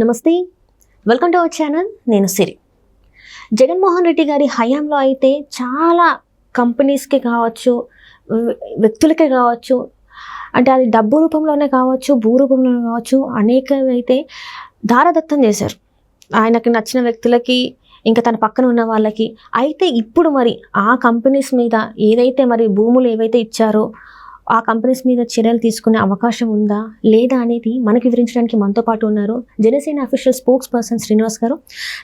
నమస్తే, welcome to our channel. నేను సిరి. జగన్మోహన్ రెడ్డి గారి హయాంలో అయితే చాలా కంపెనీస్కి కావచ్చు, వ్యక్తులకే కావచ్చు, అంటే అది డబ్బు రూపంలోనే కావచ్చు, భూ రూపంలోనే కావచ్చు, అనేకమైతే దారదత్తం చేశారు ఆయనకి నచ్చిన వ్యక్తులకి, ఇంకా తన పక్కన ఉన్న వాళ్ళకి. అయితే ఇప్పుడు మరి ఆ కంపెనీస్ మీద ఏదైతే మరి భూములు ఏవైతే ఇచ్చారో ఆ కంపెనీస్ మీద చర్యలు తీసుకునే అవకాశం ఉందా లేదా అనేది మనకి వివరించడానికి మనతో పాటు ఉన్నారు Janasena official spokes person Srinivas గారు.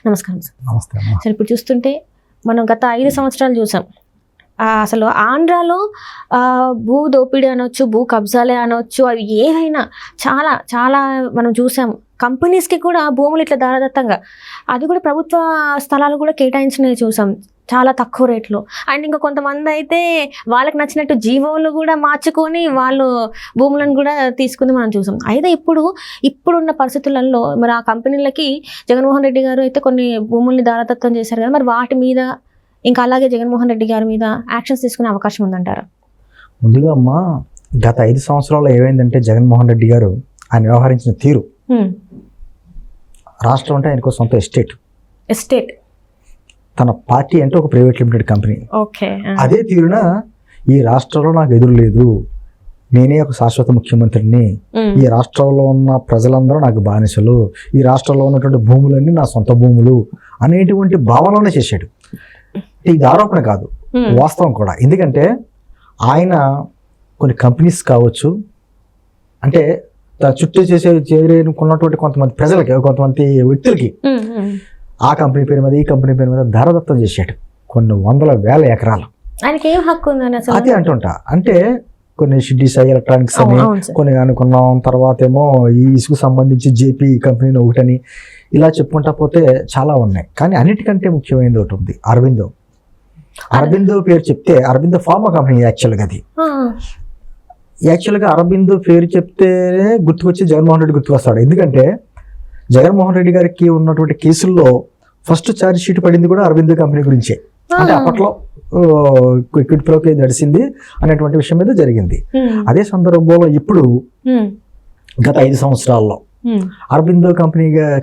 నమస్కారం సార్. నమస్తే. సార్, ఇప్పుడు చూస్తుంటే మనం గత 5 సంవత్సరాలు చూసాం. అసలు ఆంధ్రాలో భూ దోపిడీ అనొచ్చు, భూ కబ్జాలే అనొచ్చు, అవి ఏవైనా చాలా చాలా మనం చూసాం. కంపెనీస్కి కూడా భూములు ఇట్లా దారదత్తంగా, అది కూడా ప్రభుత్వ స్థలాలు కూడా కేటాయించినవి చూసాం చాలా తక్కువ రేట్లో. అండ్ ఇంకా కొంతమంది అయితే వాళ్ళకి నచ్చినట్టు జీవోలు కూడా మార్చుకొని వాళ్ళు భూములను కూడా తీసుకుని మనం చూసాం. అయితే ఇప్పుడున్న పరిస్థితులలో మరి ఆ కంపెనీలకి జగన్మోహన్ రెడ్డి గారు అయితే కొన్ని భూముల్ని దారదత్తం చేశారు కదా, మరి వాటి మీద ఇంకా అలాగే జగన్మోహన్ రెడ్డి గారి మీద యాక్షన్స్ తీసుకునే అవకాశం ఉందంటారా? ముందుగా అమ్మా, గత 5 సంవత్సరాల్లో ఏమైందంటే జగన్మోహన్ రెడ్డి గారు ఆయన వ్యవహరించిన తీరు, రాష్ట్రం అంటే ఆయనకు సొంత ఎస్టేట్, తన పార్టీ అంటే ఒక ప్రైవేట్ లిమిటెడ్ కంపెనీ. అదే తీరున ఈ రాష్ట్రంలో నాకు ఎదురు లేదు, నేనే ఒక శాశ్వత ముఖ్యమంత్రిని, ఈ రాష్ట్రంలో ఉన్న ప్రజలందరూ నాకు బానిసలు, ఈ రాష్ట్రంలో ఉన్నటువంటి భూములన్నీ నా సొంత భూములు అనేటువంటి భావనలోనే చేశాడు. ఇది ఆరోపణ కాదు, వాస్తవం కూడా. ఎందుకంటే ఆయన కొన్ని కంపెనీస్ కావచ్చు, అంటే చుట్టూ చేరేనుకున్నటువంటి కొంతమంది ప్రజలకి, కొంతమంది వ్యక్తులకి ఆ కంపెనీ పేరు మీద, ఈ కంపెనీ పేరు మీద దారదత్తం చేశాడు కొన్ని వందల వేల ఎకరాలు. ఆయనకి ఏం హక్కు ఉందని అదే అంటుంటా. అంటే కొన్ని షిడ్డీస్ ఎలక్ట్రానిక్స్ అని కొన్ని అనుకున్నాం, తర్వాత ఏమో ఈ ఇసుకు సంబంధించి జేపీ కంపెనీని ఒకటని, ఇలా చెప్పుకుంటా పోతే చాలా ఉన్నాయి. కానీ అన్నిటికంటే ముఖ్యమైనది ఒకటి ఉంది, అరబిందో పేరు చెప్తే, అరబిందో ఫార్మా కంపెనీ యాక్చువల్గా. అది యాక్చువల్గా అరబిందో పేరు చెప్తేనే గుర్తుకొచ్చి జగన్మోహన్ రెడ్డి గుర్తుకొస్తాడు. ఎందుకంటే జగన్మోహన్ రెడ్డి గారికి ఉన్నటువంటి కేసుల్లో ఫస్ట్ ఛార్జ్ షీట్ పడింది కూడా అరబిందో కంపెనీ గురించే. అంటే అప్పట్లో క్విట్ ప్రోకే నడిచింది అనేటువంటి విషయం మీద జరిగింది. అదే సందర్భంలో ఇప్పుడు గత 5 సంవత్సరాల్లో అరబిందో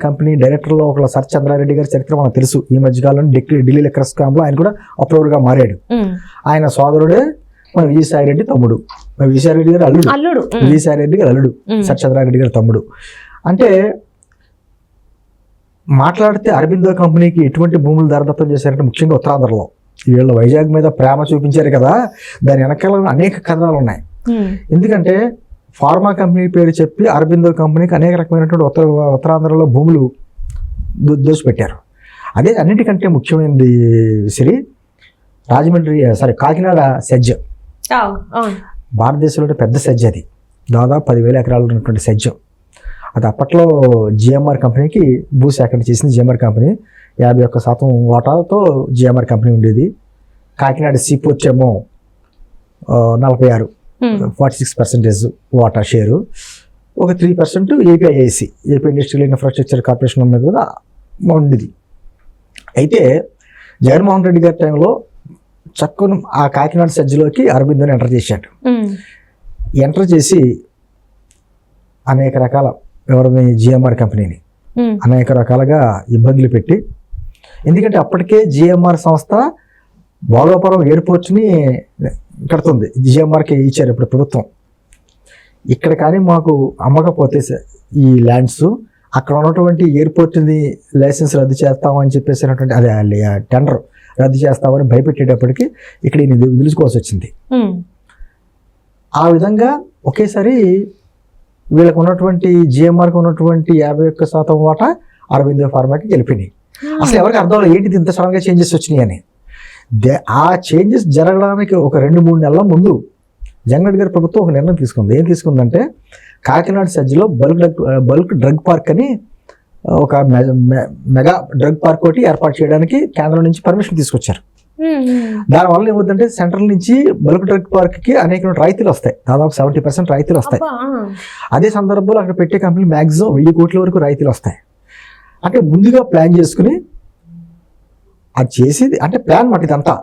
కంపెనీ డైరెక్టర్లో ఒక సర్ చంద్రారెడ్డి గారి చరిత్ర మనకు తెలుసు. ఈ మధ్యకాలంలో ఢిల్లీ లెక్కర్ స్కామ్ లో ఆయన కూడా అప్రూవర్గా మారాడు. ఆయన సోదరుడే మన విజయసాయి రెడ్డి తమ్ముడు, విజయసాయి రెడ్డి గారు అల్లుడు, విజయసాయి రెడ్డి గారు అల్లుడు, సర్ చంద్రారెడ్డి గారి తమ్ముడు. అంటే మాట్లాడితే అరబిందో కంపెనీకి ఎటువంటి భూములు దారదత్తం చేశారంటే, ముఖ్యంగా ఉత్తరాంధ్రలో వీళ్ళు వైజాగ్ మీద ప్రేమ చూపించారు కదా, దాని వెనకాల అనేక కథనాలు ఉన్నాయి. ఎందుకంటే ఫార్మా కంపెనీ పేరు చెప్పి అరబిందో కంపెనీకి అనేక రకమైనటువంటి ఉత్తరాంధ్రలో భూములు దోచిపెట్టారు. అదే అన్నిటికంటే ముఖ్యమైనది శ్రీ కాకినాడ సెజ్, భారతదేశంలో పెద్ద సెజ్. అది దాదాపు 10,000 ఎకరాలు ఉన్నటువంటి సెజ్. అది అప్పట్లో జిఎంఆర్ కంపెనీకి భూ సేకరణ చేసింది. జిఎంఆర్ కంపెనీ 51% వాటాతో జిఎంఆర్ కంపెనీ ఉండేది. కాకినాడ సీపోర్ట్ ఏమో 46% వాటా షేరు, ఒక 3% APIIC, AP industrial infrastructure corporation మీద కూడా ఉండేది. అయితే జగన్మోహన్ రెడ్డి గారి టైంలో చక్కను ఆ కాకినాడ సెజ్లోకి అరబిందోని ఎంటర్ చేసి అనేక రకాల జిఎంఆర్ కంపెనీని అనేక రకాలుగా ఇబ్బందులు పెట్టి, ఎందుకంటే అప్పటికే జిఎంఆర్ సంస్థ భోగాపురం ఎయిర్పోర్ట్ని కడుతుంది, జిఎంఆర్కి ఇచ్చారు ఇప్పుడు ప్రభుత్వం. ఇక్కడ కానీ మాకు అమ్మకపోతే ఈ ల్యాండ్స్, అక్కడ ఉన్నటువంటి ఎయిర్పోర్ట్ని లైసెన్స్ రద్దు చేస్తామని చెప్పేసినటువంటి అదే టెండర్ రద్దు చేస్తామని భయపెట్టేటప్పటికి ఇక్కడ వదులుకోవాల్సి వచ్చింది. ఆ విధంగా ఒకేసారి వీళ్ళకు ఉన్నటువంటి జిఎంఆర్కి ఉన్నటువంటి 51% వాటా అరబిందో ఫార్మాకి గెలిపినాయి. అసలు ఎవరికి అర్థం లేదు ఏంటిది ఇంత సడన్గా చేంజెస్ వచ్చినాయి అని. ఆ చేంజెస్ జరగడానికి ఒక 2-3 నెలల ముందు జగన్ గారి ప్రభుత్వం ఒక నిర్ణయం తీసుకుంది. ఏం తీసుకుందంటే, కాకినాడ సెజ్లో బల్క్ డ్రగ్ పార్క్ అని ఒక మెగా డ్రగ్ పార్క్ ఒకటి ఏర్పాటు చేయడానికి కేంద్రం నుంచి పర్మిషన్ తీసుకొచ్చారు. దానివల్ల ఏమవుతుందంటే సెంట్రల్ నుంచి బల్క్ డ్రగ్ పార్క్ కి అనేక రాయితీలు వస్తాయి, దాదాపు 70% రాయితీలు వస్తాయి. అదే సందర్భంలో అక్కడ పెట్టే కంపెనీ మ్యాక్సిమం 1000 కోట్ల వరకు రాయితీలు వస్తాయి. అంటే ముందుగా ప్లాన్ చేసుకుని అది చేసేది, అంటే ప్లాన్ మాట ఇదంతా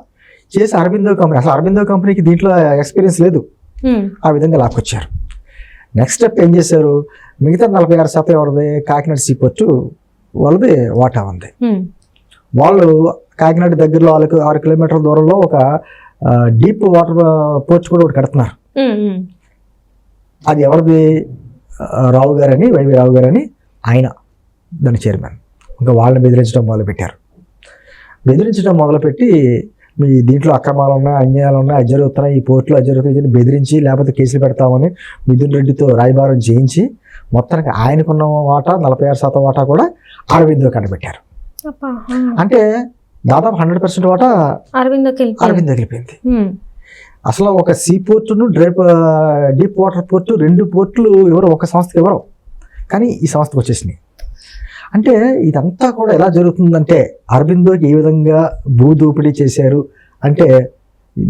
చేసి అరబిందో కంపెనీ, అసలు అరబిందో కంపెనీకి దీంట్లో ఎక్స్పీరియన్స్ లేదు, ఆ విధంగా లాక్కొచ్చారు. నెక్స్ట్ స్టెప్ ఏం చేశారు, మిగతా 46% ఎవరిది, కాకినాడ సీపోర్టు వాళ్ళది వాటా ఉంది. వాళ్ళు కాకినాడ దగ్గరలో 6 కిలోమీటర్ల దూరంలో ఒక డీప్ వాటర్ పోర్ట్ కూడా ఒకటి కడుతున్నారు. అది ఎవరిది, రావు గారని, వైవి రావు గారని, ఆయన దాని చైర్మన్. ఇంకా వాళ్ళని బెదిరించడం మొదలుపెట్టారు. బెదిరించడం మొదలుపెట్టి మీ దీంట్లో అక్రమాలు ఉన్నాయి, అన్యాయాలు ఉన్నాయి, అది జరుగుతున్నాయి, ఈ పోర్టులో అది జరుగుతుంది బెదిరించి, లేకపోతే కేసులు పెడతామని మిథున్ రెడ్డితో రాయబారం చేయించి మొత్తానికి ఆయనకున్న వాటా 46% వాటా కూడా అరవిందో కనిపెట్టారు. అంటే దాదాపు 100% వాటా అరవిందోకి వెళ్ళిపోయింది. అసలు ఒక సీ పోర్టును డీప్ వాటర్ పోర్టు 2 పోర్టులు ఎవరు, ఒక సంస్థకి ఎవరు, కానీ ఈ సంస్థకు వచ్చేసినాయి. అంటే ఇదంతా కూడా ఎలా జరుగుతుందంటే అరబిందోకి ఏ విధంగా భూదోపిడీ చేశారు అంటే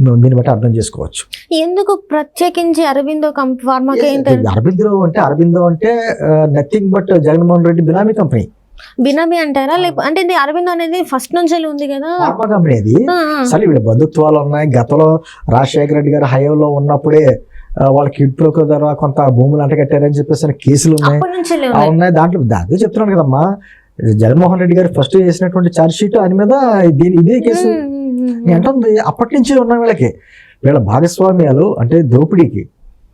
దీన్ని బట్టి అర్థం చేసుకోవచ్చు. ఎందుకు ప్రత్యేకించి అరబిందో ఫార్మాకి? అరబిందో అంటే nothing but Jaganmohan Reddy benami company. Benami అంటారా? అంటే ఇది అరబిందో అనేది ఫస్ట్ నుంచి ఉంది కదా, ఫార్మా కంపెనీ. అది అసలు వీళ్ళ బంధుత్వాలు ఉన్నాయి. గతంలో రాజశేఖర రెడ్డి గారు హయాంలో ఉన్నప్పుడే వాళ్ళకి కిడ్ప్రోకో ద్వారా కొంత భూములు అంటగట్టారని చెప్పేసి కేసులు ఉన్నాయి. దాంట్లో అదే చెప్తున్నాను కదమ్మా, జగన్మోహన్ రెడ్డి గారు ఫస్ట్ చేసినటువంటి ఛార్జ్ షీట్ ఆయన మీద ఇదే కేసు అంటుంది. అప్పటి నుంచి ఉన్న వీళ్ళ భాగస్వామ్యాలు అంటే దోపిడీకి,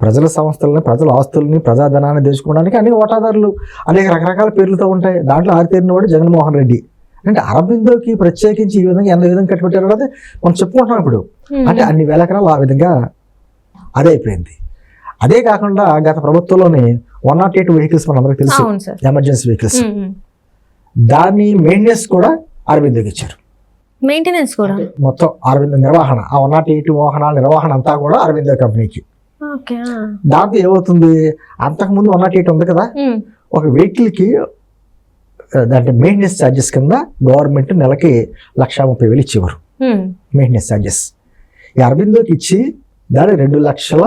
ప్రజల సంస్థలని, ప్రజల ఆస్తుల్ని, ప్రజాధనాన్ని దోచుకోవడానికి అనేక వాటాదారులు అనేక రకరకాల పేర్లతో ఉంటాయి. దాంట్లో ఆరితేరిన వాడు జగన్మోహన్ రెడ్డి. అంటే అరబిందోకి ప్రత్యేకించి ఈ విధంగా ఎంత విధంగా కట్టుబెట్టారు అనేది మనం చెప్పుకుంటున్నాం ఇప్పుడు. అంటే అన్ని వేల ఎకరాలు ఆ విధంగా అదే అయిపోయింది. అదే కాకుండా గత ప్రభుత్వంలోని 108 వెహికల్స్ మనందరికి తెలుసు, ఎమర్జెన్సీ వెహికల్స్, దాన్ని మెయింటెనెన్స్ కూడా అరబిందోకి ఇచ్చారు. మెయింటెనెన్స్ కూడా మొత్తం అరబిందో నిర్వహణ, ఆ 108 వాహనాల నిర్వహణ అంతా కూడా అరబిందో కంపెనీకి. దాంతో ఏమవుతుంది, అంతకుముందు 108 ఉంది కదా, ఒక వెహికల్కి దాంట్లో మెయింటెనెన్స్ ఛార్జెస్ కింద గవర్నమెంట్ నెలకి 1,30,000 ఇచ్చేవారు మెయింటెనెన్స్ ఛార్జెస్. ఈ అరబిందోకి ఇచ్చి దాని 2 లక్షల,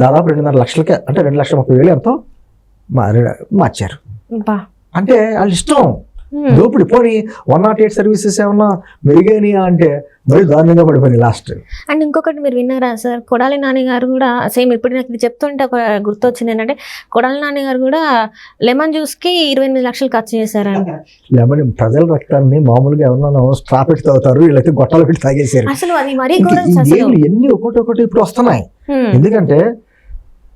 దాదాపు 2.5 లక్షలకి, అంటే 2,30,000 ఎంతో మార్చారు. అంటే వాళ్ళ ఇష్టం దోపిడి. పోనీ 108 సర్వీసెస్ ఏమన్నా మెరుగైనయా అంటే మరి దారుణంగా పడిపోయింది లాస్ట్. అండ్ ఇంకొకటి మీరు విన్నారా సార్, కొడాలి నాని గారు కూడా సేమ్ ఇప్పుడు నాకు ఇది చెప్తుంటే ఒక గుర్తొచ్చింది ఏంటంటే, కొడాలి నాని గారు కూడా లెమన్ జ్యూస్కి 28 లక్షలు ఖర్చు చేశారండి. లెమన్ ప్రజల రక్తాన్ని మామూలుగా ఏమన్నా స్ట్రా పెట్టి తాగుతారు, వీళ్ళైతే గొట్టాలు పెట్టి తాగేసారు. అసలు అది మరీ ఎన్ని ఒకటి ఇప్పుడు వస్తున్నాయి. ఎందుకంటే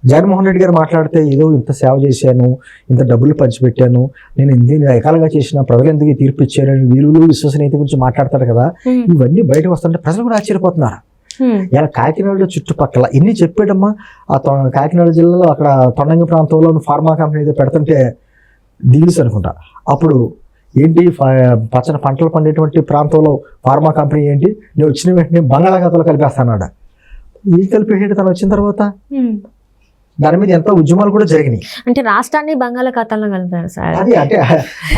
జగన్మోహన్ రెడ్డి గారు మాట్లాడితే ఏదో ఇంత సేవ చేశాను, ఇంత డబ్బులు పంచిపెట్టాను, నేను ఇన్ని రకాలుగా చేసిన, ప్రజలు ఎందుకు తీర్పు ఇచ్చారని విలువలు విశ్వసనీయత గురించి మాట్లాడతారు కదా. ఇవన్నీ బయటకు వస్తుంటే ప్రజలు కూడా ఆశ్చర్యపోతున్నారు. ఇలా కాకినాడ చుట్టుపక్కల ఇన్ని చెప్పాడమ్మా. ఆ కాకినాడ జిల్లాలో అక్కడ తొండంగి ప్రాంతంలో ఫార్మా కంపెనీ ఏదో పెడుతుంటే దిగులు అనుకుంటా. అప్పుడు ఏంటి, పచ్చని పంటలు పండేటువంటి ప్రాంతంలో ఫార్మా కంపెనీ ఏంటి, నేను వచ్చిన వెంటనే బంగాళాఖాతంలో కలిపేస్తాడు. ఈ కలిపేటి తను వచ్చిన తర్వాత దాని మీద ఎంతో ఉద్యమాలు కూడా జరిగినాయి. అంటే రాష్ట్రాన్ని బంగాళాఖాతంలో కలిపారు సార్. అది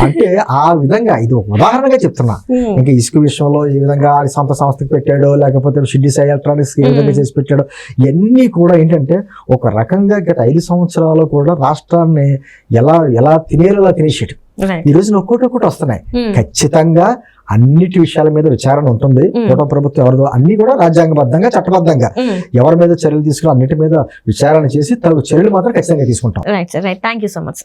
అంటే ఆ విధంగా ఇది ఒక ఉదాహరణగా చెప్తున్నా. ఇంకా ఇసుక విషయంలో ఏ విధంగా సొంత సంస్థకి పెట్టాడో, లేకపోతే షిడ్డీ ఎలక్ట్రానిక్స్ ఏ విధంగా చేసి పెట్టాడో, ఇవన్నీ కూడా ఏంటంటే ఒక రకంగా గత 5 సంవత్సరాలు కూడా రాష్ట్రాన్ని ఎలా తినేలా తినేసేటు. ఈ రోజున ఒక్కొక్కటి వస్తున్నాయి. ఖచ్చితంగా అన్నిటి విషయాల మీద విచారణ ఉంటుంది. కుటుంబ ప్రభుత్వం ఎవరిదో అన్ని కూడా రాజ్యాంగబద్ధంగా, చట్టబద్ధంగా ఎవరి మీద చర్యలు తీసుకుని అన్నిటి మీద విచారణ చేసి తగు చర్యలు మాత్రం ఖచ్చితంగా తీసుకుంటాం. Right sir, right. Thank you so much.